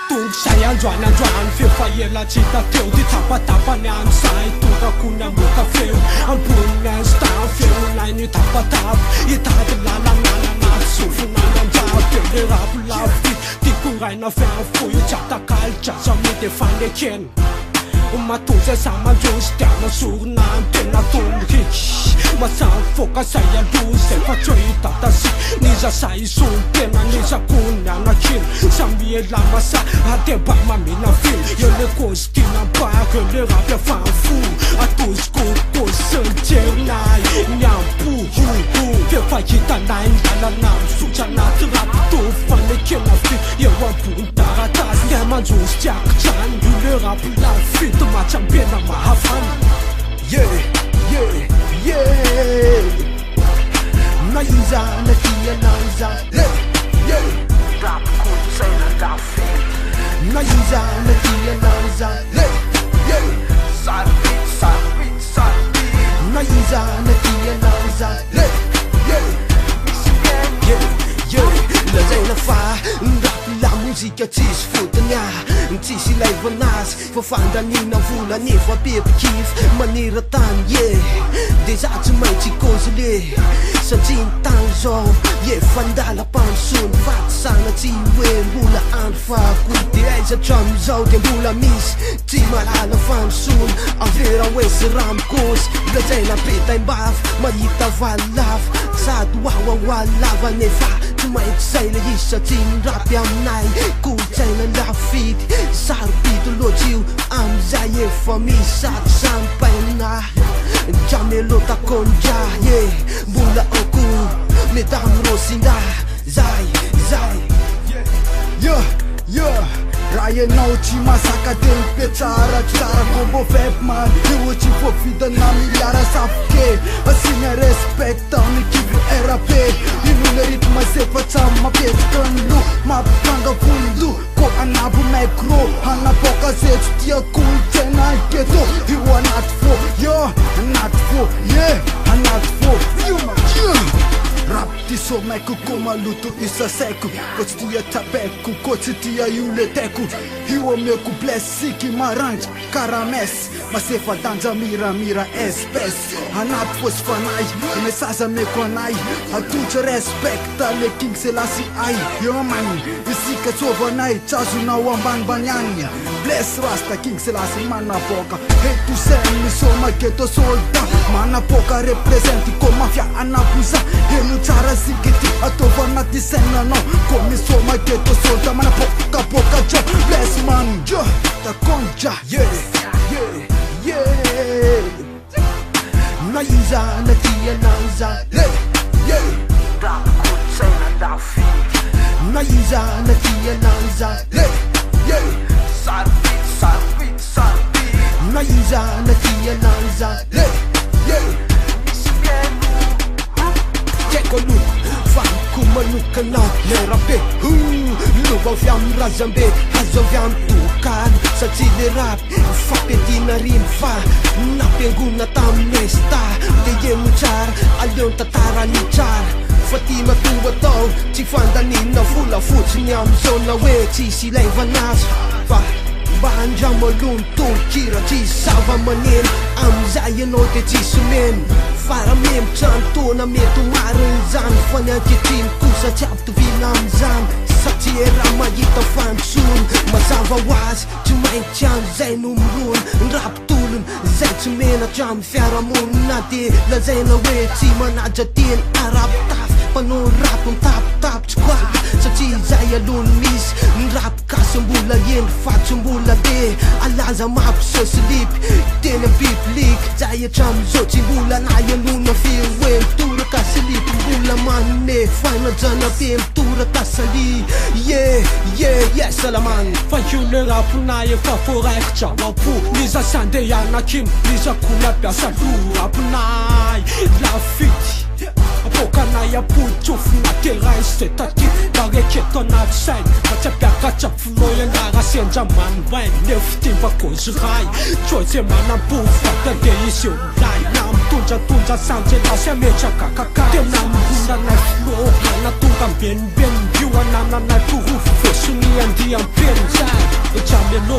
Tung saya androany fefa ela tsy hita teo ty tapatapany any say tonga kony amoka feo amboniny instant feonay ny tapatapa hitady lalanalana sofonany anjao teo le rapo lavy tiako raina fianfoyo tsy atakalitra samety efanekeny matonza samandrosy tiana sorona tena tolohiky masamy foka say alozy efa tsy hita tasy niza say isony tena nizakony anakiny samy elamasa adeba mamina film eo le kozy tinambaka eo le rapy afanfo atozy kokozy selijerinay nyampohoho fefa hitanay ndalana misotra anaty rapy tovy fanekena fi eo ambony taratasy ny manjosy tiako trany io le rapy lafito matsambena mahafany naiza natia naiza naiza natia naiza naiza natia naiza lazaina fa la muzika tsisy fotony tsisy ilaivanazy fa fandanina vola nefa bebikify manera-tany de za tsy maintsy kozy le satria ny tany zao fandalam-panosony fatisana tsy hoe mbola andro fako de aiza tramizao de mbola misy tsy malala fanosony avera hoe sy ramikozy lazaina betaimbafy mahita valilava sady wawawalavany nefa tsy maintsy zay le izy satria ny rapy aminay kolotsaina lafity sarobito loatsy io amizay efa misy sady sampaina jamelotakonja mbola oko medamy rosinda zay raha ianao tsy masaka de mipetsara tsara kombo fep man io tsy fovidana miliara safoke asina respect amin'ny kivo rap inona ritma sefa tsamy mapetsaka ny lo mampitanga volo ko anabo micro anapoka zetso tia kolotsaina keto io anaty fo anaty fo rap ty somaiko ko maloto isa saiko ko tsy tia tapeko ko tsy tia io le teko io ameko blessiky marangy karames masefa danja miramira espèce anaty fosy fanay me sasa meko anay atotra respecta le king selasi ay man isika tsovanay tsazonao ambanimbany agny bless rasta king selasi manapoka heto sen misoma keto solda manapoka representi ko mafia anapoza tsara sikity ataova anaty sainanao ko misoma keto solda manapokapoka jo bless man jo takonja naiza natia naiza naiza natia naiza naiza natia naiza Kekolu, vanko manokana lerabe lova avy amin'ny razambe azo avy amin'ny tokany satria le rapy fampiadiana riny fa nampiangona tamin'ny sta de eno tsara aleony tantarany tsara fa ty matonga tao tsy fandanina vola fotsiny am'izao na hoe tsisy ilaivanazy fa mba andramolony tolokira tsisy zava-maneno amizay ianao de tsisy meno faramemitrantona mety mariny zany fa ny ankehitriny kosa tsy ampitovina amizany satria raha mahita fanosony mazava hoazy tsy maintsy amizay no mirony ny rapitolony zay tsy menatra amy fiarahamonina de lazaina hoe tsy manaja teny arapitafy mpanao rapo mitapitapy tsy koa satria zay alony misy ny rapikasy mbola eny fatso mbola de alaza mampisosylipy teny ambibliky zay atramizao tsy mbola nayanona feo hoe mitoraka silipy mbola manone fanajana be mitoraka sali salamany fa io le raponay efa foraikitra mapo niza sandehanakim niza kona piasa lo raponay lafity apokanay apoditsofona terrain se taty mareketo anaty sainy fa tsy ampiakatra finoy anara sendramanimbainy nefitimba kozy ray tsoze manampofatade izy eo lay na mitondratondra sanjelasy ametraka kaka tena mihonanay filo manatonga mbenimbenibio anamnanay porofo fosony andiam-perinzay jamyano